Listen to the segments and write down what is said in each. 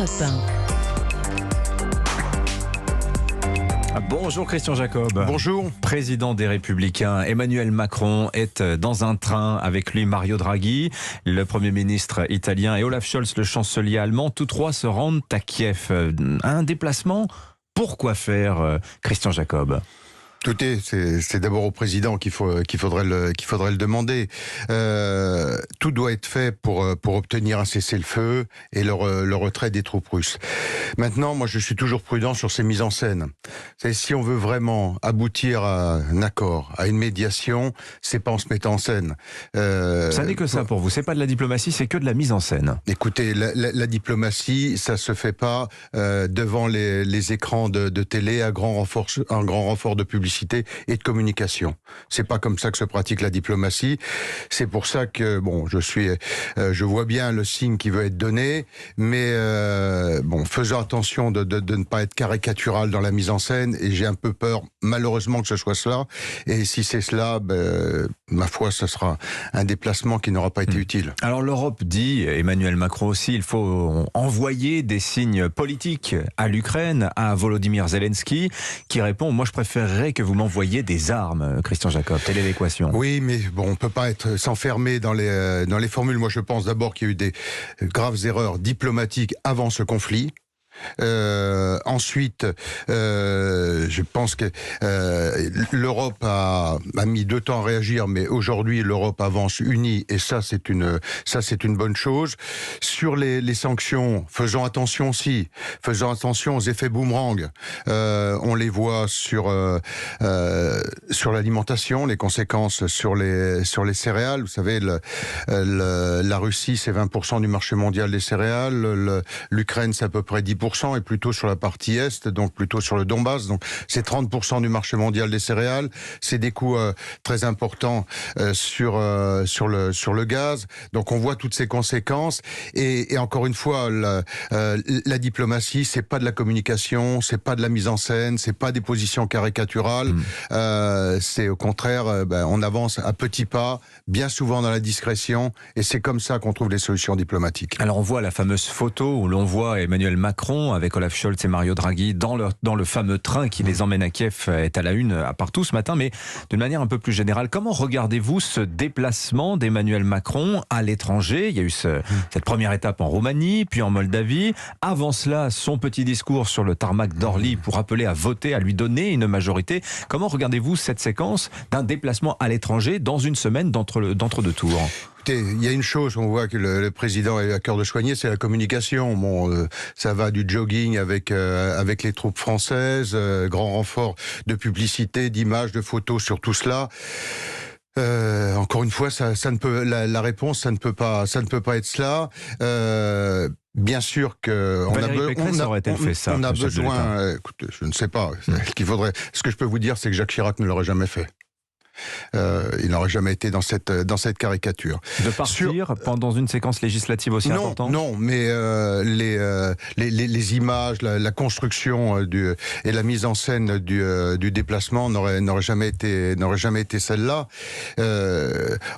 Europe 1. Bonjour Christian Jacob. Bonjour. Président des Républicains, Emmanuel Macron est dans un train avec lui Mario Draghi, le Premier ministre italien et Olaf Scholz, le chancelier allemand. Tous trois se rendent à Kiev. Un déplacement, pourquoi faire, Christian Jacob ? Écoutez, c'est d'abord au président qu'il faudrait le demander. Tout doit être fait pour obtenir un cessez-le-feu et le retrait des troupes russes. Maintenant, moi, je suis toujours prudent sur ces mises en scène. Si on veut vraiment aboutir à un accord, à une médiation, c'est pas en se mettant en scène. Ça n'est que ça pour vous. C'est pas de la diplomatie, c'est que de la mise en scène. Écoutez, la diplomatie, ça se fait pas devant les écrans de télé à grand renfort de publicité et de communication. C'est pas comme ça que se pratique la diplomatie. C'est pour ça que je vois bien le signe qui veut être donné, mais faisons attention de ne pas être caricatural dans la mise en scène. Et j'ai un peu peur, malheureusement, que ce soit cela. Et si c'est cela, ma foi, ce sera un déplacement qui n'aura pas été utile. Alors l'Europe dit, Emmanuel Macron aussi, il faut envoyer des signes politiques à l'Ukraine, à Volodymyr Zelensky, qui répond, moi je préférerais que vous m'envoyiez des armes, Christian Jacob. Telle est l'équation. Oui, mais on peut pas s'enfermer dans les formules. Moi, je pense d'abord qu'il y a eu des graves erreurs diplomatiques avant ce conflit. Ensuite, je pense que l'Europe a mis 2 temps à réagir, mais aujourd'hui l'Europe avance unie et ça c'est une bonne chose. Sur les sanctions, faisons attention aussi, faisons attention aux effets boomerang. On les voit sur l'alimentation, les conséquences sur les céréales. Vous savez, la Russie c'est 20% du marché mondial des céréales, l'Ukraine c'est à peu près 10%. Et plutôt sur la partie Est, donc plutôt sur le Donbass. Donc c'est 30% du marché mondial des céréales. C'est des coûts très importants sur le gaz. Donc on voit toutes ces conséquences. Et encore une fois, la diplomatie, c'est pas de la communication, c'est pas de la mise en scène, c'est pas des positions caricaturales. C'est au contraire, on avance à petits pas, bien souvent dans la discrétion. Et c'est comme ça qu'on trouve les solutions diplomatiques. Alors on voit la fameuse photo où l'on voit Emmanuel Macron avec Olaf Scholz et Mario Draghi dans le fameux train qui les emmène à Kiev, est à la une partout ce matin, mais d'une manière un peu plus générale. Comment regardez-vous ce déplacement d'Emmanuel Macron à l'étranger ? Il y a eu cette première étape en Roumanie, puis en Moldavie. Avant cela, son petit discours sur le tarmac d'Orly pour appeler à voter, à lui donner une majorité. Comment regardez-vous cette séquence d'un déplacement à l'étranger dans une semaine d'entre-deux tours ? Écoutez, il y a une chose, on voit que le président est à cœur de soigner, c'est la communication. Ça va du jogging avec les troupes françaises, grand renfort de publicité, d'images, de photos sur tout cela. Encore une fois, la réponse, ça ne peut pas être cela. Bien sûr que aurait-elle fait ça, on a besoin. Écoutez, je ne sais pas. Ce que je peux vous dire, c'est que Jacques Chirac ne l'aurait jamais fait. Il n'aurait jamais été dans cette caricature. De partir pendant une séquence législative aussi importante ? Non, mais les images, la construction et la mise en scène du déplacement n'aurait jamais été celle-là.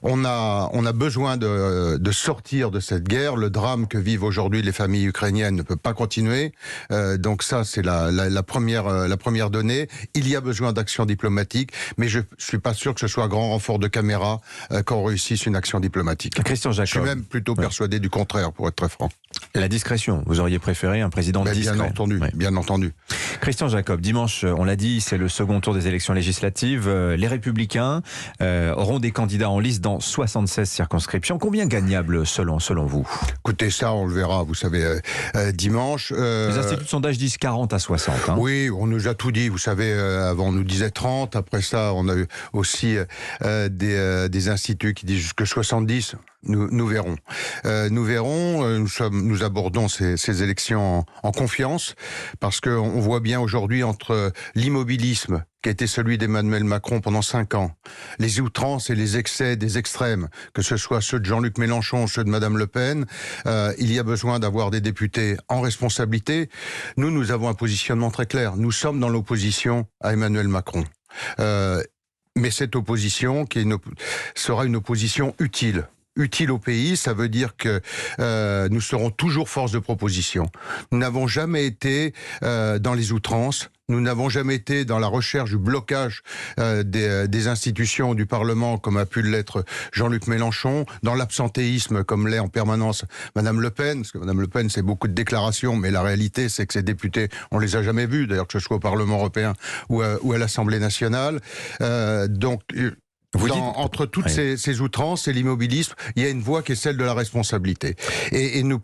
On a besoin de sortir de cette guerre. Le drame que vivent aujourd'hui les familles ukrainiennes ne peut pas continuer. Donc ça, c'est la première donnée. Il y a besoin d'action diplomatique, mais je suis pas sûr que ce soit un grand renfort de caméra qu'on réussisse une action diplomatique. Christian Jacob. Je suis même plutôt persuadé du contraire, pour être très franc. La discrétion, vous auriez préféré un président discret. Bien entendu. Christian Jacob, dimanche, on l'a dit, c'est le second tour des élections législatives. Les Républicains auront des candidats en lice dans 76 circonscriptions. Combien gagnables selon vous ? Écoutez, ça, on le verra, vous savez, dimanche. Les instituts de sondage disent 40 à 60. Oui, on nous a tout dit. Vous savez, avant on nous disait 30. Après ça, on a eu aussi des instituts qui disent jusque 70. Nous verrons. Nous abordons ces élections en confiance, parce qu'on voit bien aujourd'hui entre l'immobilisme qui a été celui d'Emmanuel Macron pendant 5 ans, les outrances et les excès des extrêmes, que ce soit ceux de Jean-Luc Mélenchon, ceux de Madame Le Pen, il y a besoin d'avoir des députés en responsabilité. Nous avons un positionnement très clair. Nous sommes dans l'opposition à Emmanuel Macron. Mais cette opposition sera une opposition utile. utile au pays, ça veut dire que nous serons toujours force de proposition. Nous n'avons jamais été dans les outrances. Nous n'avons jamais été dans la recherche du blocage des institutions du Parlement, comme a pu l'être Jean-Luc Mélenchon, dans l'absentéisme, comme l'est en permanence Madame Le Pen, parce que Madame Le Pen, c'est beaucoup de déclarations, mais la réalité, c'est que ces députés, on les a jamais vus, d'ailleurs, que ce soit au Parlement européen ou à l'Assemblée nationale. Entre toutes ces outrances et l'immobilisme, il y a une voie qui est celle de la responsabilité. Et nous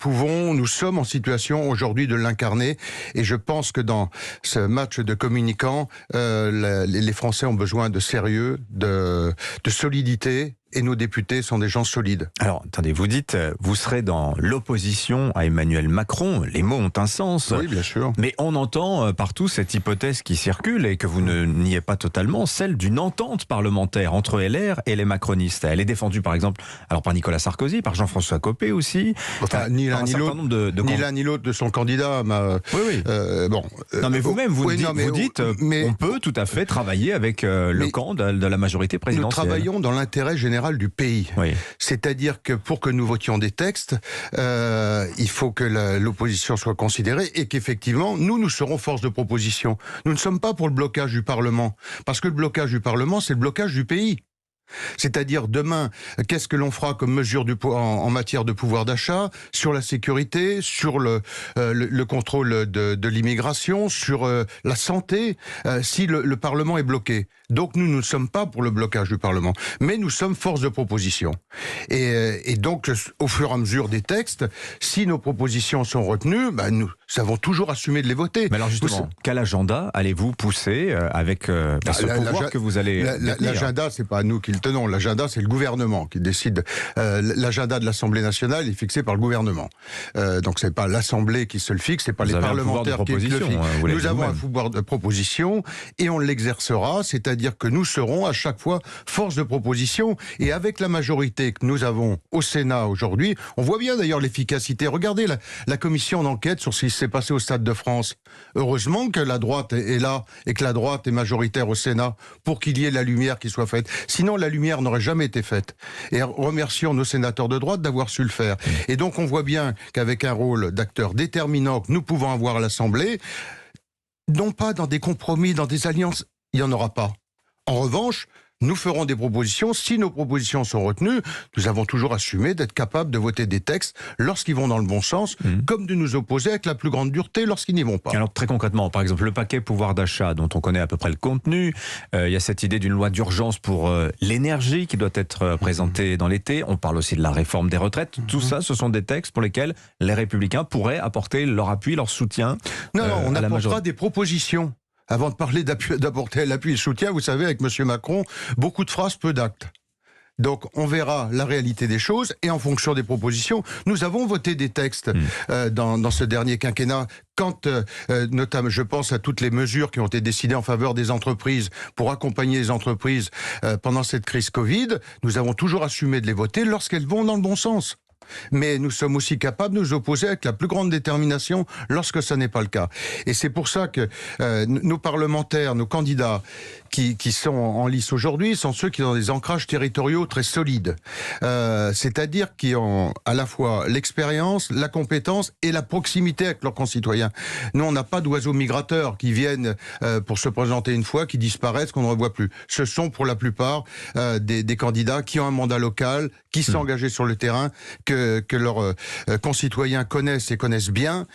sommes en situation aujourd'hui de l'incarner. Et je pense que dans ce match de communicants, les Français ont besoin de sérieux, de solidité. Et nos députés sont des gens solides. Alors, attendez, vous dites, vous serez dans l'opposition à Emmanuel Macron. Les mots ont un sens. Oui, bien sûr. Mais on entend partout cette hypothèse qui circule et que vous ne niez pas totalement, celle d'une entente parlementaire entre LR et les macronistes. Elle est défendue, par exemple, alors par Nicolas Sarkozy, par Jean-François Copé aussi. Enfin, ni l'un ni l'autre de son candidat. Oui. Non, mais vous-même, vous dites, on peut tout à fait travailler avec le camp de la majorité présidentielle. Nous travaillons dans l'intérêt général du pays. Oui. C'est-à-dire que pour que nous votions des textes, il faut que l'opposition soit considérée et qu'effectivement, nous serons force de proposition. Nous ne sommes pas pour le blocage du Parlement. Parce que le blocage du Parlement, c'est le blocage du pays. C'est-à-dire demain, qu'est-ce que l'on fera comme mesure en matière de pouvoir d'achat, sur la sécurité, sur le contrôle de l'immigration, sur la santé, si le Parlement est bloqué. Donc nous ne sommes pas pour le blocage du Parlement, mais nous sommes force de proposition. Et donc, au fur et à mesure des textes, si nos propositions sont retenues, nous avons toujours assumé de les voter. Mais alors justement, quel agenda allez-vous pousser avec ce pouvoir que vous allez l'agenda, c'est pas nous qui le tenons. L'agenda, c'est le gouvernement qui décide. L'agenda de l'Assemblée nationale est fixé par le gouvernement. Donc c'est pas l'Assemblée qui se le fixe, c'est pas les parlementaires qui le fixent. Nous avons un pouvoir de proposition et on l'exercera, c'est-à-dire que nous serons à chaque fois force de proposition. Et avec la majorité que nous avons au Sénat aujourd'hui, on voit bien d'ailleurs l'efficacité. Regardez la commission d'enquête sur ce qui s'est passé au Stade de France. Heureusement que la droite est là et que la droite est majoritaire au Sénat pour qu'il y ait la lumière qui soit faite. Sinon, la lumière n'aurait jamais été faite. Et remercions nos sénateurs de droite d'avoir su le faire. Et donc, on voit bien qu'avec un rôle d'acteur déterminant que nous pouvons avoir à l'Assemblée, non pas dans des compromis, dans des alliances, il n'y en aura pas. En revanche, nous ferons des propositions. Si nos propositions sont retenues, nous avons toujours assumé d'être capables de voter des textes lorsqu'ils vont dans le bon sens, comme de nous opposer avec la plus grande dureté lorsqu'ils n'y vont pas. Alors très concrètement, par exemple, le paquet pouvoir d'achat dont on connaît à peu près le contenu, il y a cette idée d'une loi d'urgence pour l'énergie qui doit être présentée dans l'été. On parle aussi de la réforme des retraites. Tout ça, ce sont des textes pour lesquels les Républicains pourraient apporter leur appui, leur soutien. Non, on apportera des propositions. Avant de parler d'apporter l'appui et le soutien, vous savez, avec M. Macron, beaucoup de phrases, peu d'actes. Donc, on verra la réalité des choses et en fonction des propositions, nous avons voté des textes dans ce dernier quinquennat. Quand, notamment, je pense à toutes les mesures qui ont été décidées en faveur des entreprises pour accompagner les entreprises pendant cette crise Covid, nous avons toujours assumé de les voter lorsqu'elles vont dans le bon sens. Mais nous sommes aussi capables de nous opposer avec la plus grande détermination lorsque ce n'est pas le cas. Et c'est pour ça que nos parlementaires, nos candidats qui sont en lice aujourd'hui sont ceux qui ont des ancrages territoriaux très solides. C'est-à-dire qui ont à la fois l'expérience, la compétence et la proximité avec leurs concitoyens. Nous, on n'a pas d'oiseaux migrateurs qui viennent pour se présenter une fois, qui disparaissent, qu'on ne revoit plus. Ce sont pour la plupart des candidats qui ont un mandat local, qui sont engagés sur le terrain, que leurs concitoyens connaissent et connaissent bien.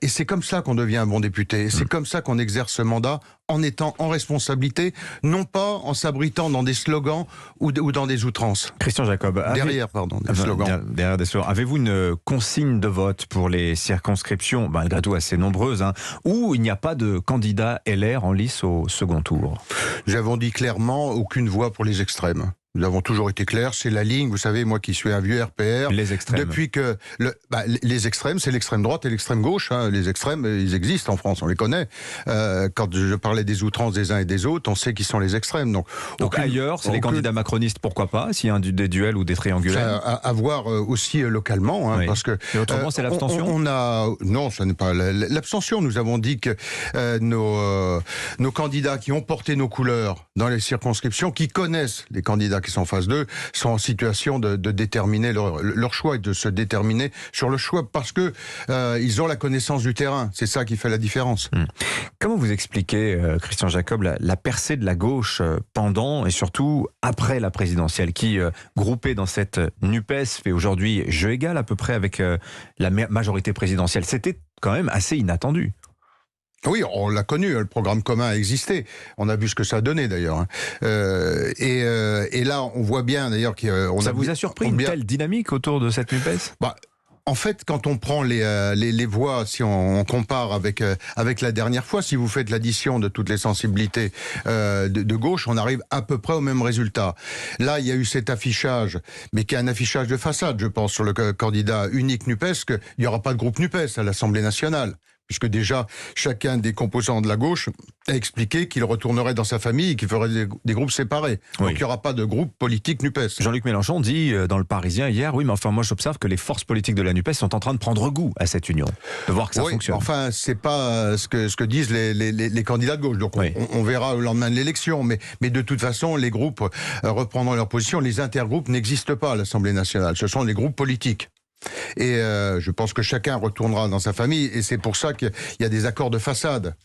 Et c'est comme ça qu'on devient un bon député. C'est comme ça qu'on exerce ce mandat en étant en responsabilité, non pas en s'abritant dans des slogans ou dans des outrances. Christian Jacob. Derrière des slogans. Derrière des slogans. Avez-vous une consigne de vote pour les circonscriptions, malgré tout assez nombreuses, où il n'y a pas de candidat LR en lice au second tour? Nous avons dit clairement aucune voix pour les extrêmes. Nous avons toujours été clairs, c'est la ligne, vous savez, moi qui suis un vieux RPR. Les extrêmes. Depuis que les extrêmes, c'est l'extrême droite et l'extrême gauche. Les extrêmes, ils existent en France, on les connaît. Quand je parlais des outrances des uns et des autres, on sait qui sont les extrêmes. Donc ailleurs, c'est les candidats macronistes, pourquoi pas, s'il y a des duels ou des triangulaires. À voir aussi localement, oui. Parce que. Et autrement, c'est l'abstention. Non, ce n'est pas l'abstention. Nous avons dit que nos candidats qui ont porté nos couleurs dans les circonscriptions, qui connaissent les candidats qui sont en phase 2 sont en situation de déterminer leur choix et de se déterminer sur le choix parce que ils ont la connaissance du terrain. C'est ça qui fait la différence. Comment vous expliquez, Christian Jacob, la percée de la gauche pendant et surtout après la présidentielle qui, groupée dans cette NUPES, fait aujourd'hui jeu égal à peu près avec la majorité présidentielle? C'était quand même assez inattendu. Oui, on l'a connu, le programme commun a existé. On a vu ce que ça a donné d'ailleurs. Et là, on voit bien d'ailleurs qu'on Ça vous a surpris une telle dynamique autour de cette NUPES? En fait, quand on prend les voix, si on compare avec la dernière fois, si vous faites l'addition de toutes les sensibilités de gauche, on arrive à peu près au même résultat. Là, il y a eu cet affichage, mais qui est un affichage de façade, je pense, sur le candidat unique NUPES, qu'il n'y aura pas de groupe NUPES à l'Assemblée nationale. Puisque déjà, chacun des composants de la gauche a expliqué qu'il retournerait dans sa famille et qu'il ferait des groupes séparés. Oui. Donc il n'y aura pas de groupe politique NUPES. Jean-Luc Mélenchon dit dans Le Parisien hier, oui, mais enfin moi j'observe que les forces politiques de la NUPES sont en train de prendre goût à cette union, de voir que ça fonctionne. Enfin, c'est pas ce que disent les candidats de gauche. Donc on verra au lendemain de l'élection. Mais de toute façon, les groupes reprendront leur position. Les intergroupes n'existent pas à l'Assemblée nationale. Ce sont les groupes politiques. Et je pense que chacun retournera dans sa famille et c'est pour ça qu'il y a des accords de façade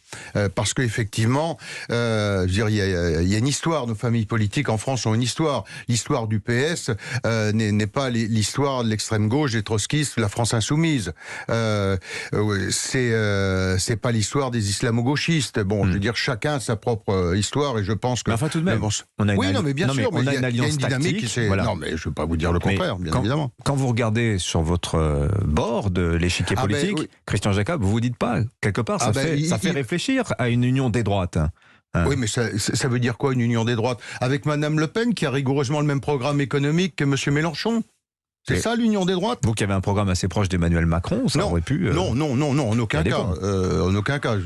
parce qu'effectivement je veux dire, il y a une histoire, nos familles politiques en France ont une histoire. L'histoire du PS n'est pas l'histoire de l'extrême gauche, des trotskistes, de la France insoumise. C'est pas l'histoire des islamo-gauchistes. Bon, je veux dire, chacun a sa propre histoire et je pense que... Mais enfin tout de même, on a une alliance tactique. Voilà. Non, mais je ne veux pas vous dire le contraire, bien évidemment. Quand vous regardez sur votre bord de l'échiquier politique, oui. Christian Jacob, vous vous dites pas, quelque part, ça fait réfléchir à une union des droites. Oui, mais ça veut dire quoi, une union des droites? Avec Madame Le Pen, qui a rigoureusement le même programme économique que Monsieur Mélenchon? C'est ça l'union des droites? Vous qui avez un programme assez proche d'Emmanuel Macron, ça aurait pu... Non, en aucun cas. En aucun cas.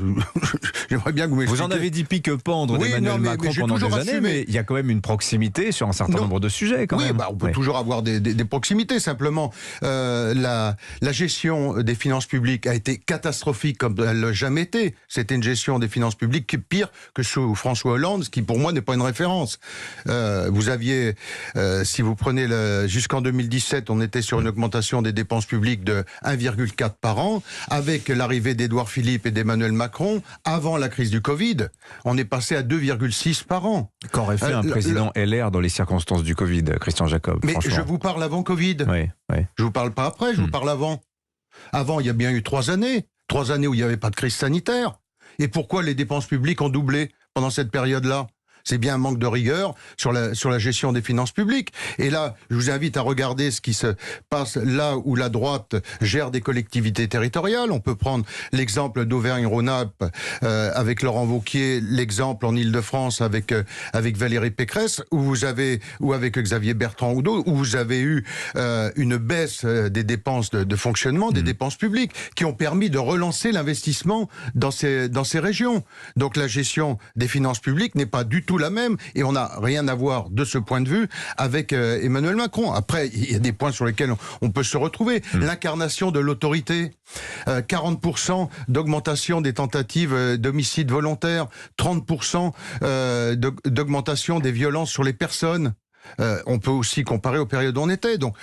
J'aimerais bien que vous m'expliquiez. Vous en avez dit pique-pendre d'Emmanuel Macron pendant des années, mais il y a quand même une proximité sur un certain nombre de sujets quand même. On peut toujours avoir des proximités. Simplement, la gestion des finances publiques a été catastrophique comme elle l'a jamais été. C'était une gestion des finances publiques pire que sous François Hollande, ce qui pour moi n'est pas une référence. Vous aviez, si vous prenez jusqu'en 2017, on était sur une augmentation des dépenses publiques de 1,4 par an. Avec l'arrivée d'Édouard Philippe et d'Emmanuel Macron, avant la crise du Covid, on est passé à 2,6 par an. Qu'aurait fait un président LR dans les circonstances du Covid, Christian Jacob? Mais je vous parle avant Covid. Oui. Je vous parle pas après, je vous parle avant. Avant, il y a bien eu 3 années. 3 années où il n'y avait pas de crise sanitaire. Et pourquoi les dépenses publiques ont doublé pendant cette période-là? C'est bien un manque de rigueur sur la gestion des finances publiques. Et là, je vous invite à regarder ce qui se passe là où la droite gère des collectivités territoriales. On peut prendre l'exemple d'Auvergne-Rhône-Alpes avec Laurent Wauquiez, l'exemple en Île-de-France avec Valérie Pécresse, ou avec Xavier Bertrand ou d'autres, où vous avez eu une baisse des dépenses de fonctionnement, des dépenses publiques, qui ont permis de relancer l'investissement dans ces régions. Donc la gestion des finances publiques n'est pas du tout la même et on n'a rien à voir de ce point de vue avec Emmanuel Macron. Après, il y a des points sur lesquels on peut se retrouver. L'incarnation de l'autorité, 40% d'augmentation des tentatives d'homicide volontaire, 30% d'augmentation des violences sur les personnes. On peut aussi comparer aux périodes où on était. Donc,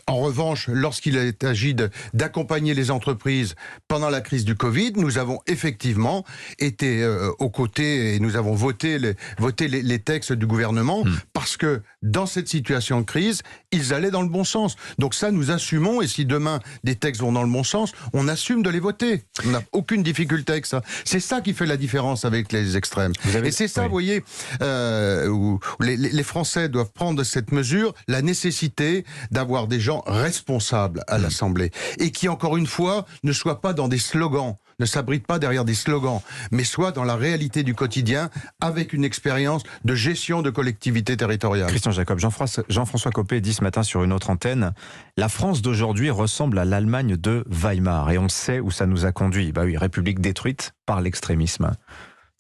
en revanche, lorsqu'il est agi d'accompagner les entreprises pendant la crise du Covid, nous avons effectivement été aux côtés et nous avons voté les textes du gouvernement parce que dans cette situation de crise, ils allaient dans le bon sens. Donc ça, nous assumons et si demain des textes vont dans le bon sens, on assume de les voter. On n'a aucune difficulté avec ça. C'est ça qui fait la différence avec les extrêmes. Et c'est ça, vous voyez, où les Français doivent prendre cette mesure, la nécessité d'avoir des gens responsables à l'Assemblée et qui, encore une fois, ne soient pas dans des slogans, ne s'abritent pas derrière des slogans, mais soient dans la réalité du quotidien avec une expérience de gestion de collectivités territoriales. Christian Jacob, Jean-François Copé dit ce matin sur une autre antenne, la France d'aujourd'hui ressemble à l'Allemagne de Weimar et on sait où ça nous a conduit. Bah oui, république détruite par l'extrémisme.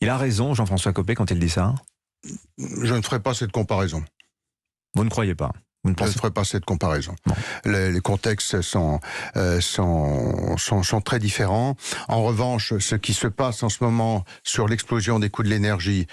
Il a raison, Jean-François Copé, quand il dit ça? Je ne ferai pas cette comparaison. Vous ne croyez pas? Vous ne Je ne pensez ferai pas cette comparaison. Bon. Les contextes sont très différents. En revanche, ce qui se passe en ce moment sur l'explosion des coûts de l'énergie,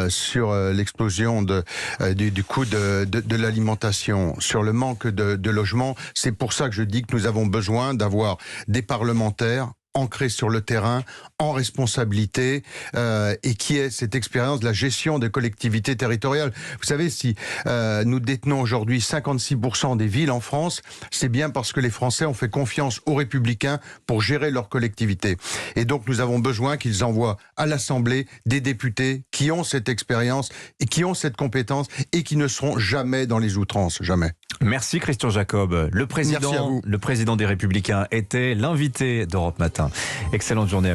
sur l'explosion du coût de l'alimentation, sur le manque de logement, c'est pour ça que je dis que nous avons besoin d'avoir des parlementaires ancrés sur le terrain, en responsabilité, et qui est cette expérience de la gestion des collectivités territoriales. Vous savez, si nous détenons aujourd'hui 56% des villes en France, c'est bien parce que les Français ont fait confiance aux Républicains pour gérer leurs collectivités. Et donc nous avons besoin qu'ils envoient à l'Assemblée des députés qui ont cette expérience et qui ont cette compétence et qui ne seront jamais dans les outrances, jamais. Merci Christian Jacob. Merci à vous. Le président des Républicains était l'invité d'Europe Matin. Excellente journée à vous.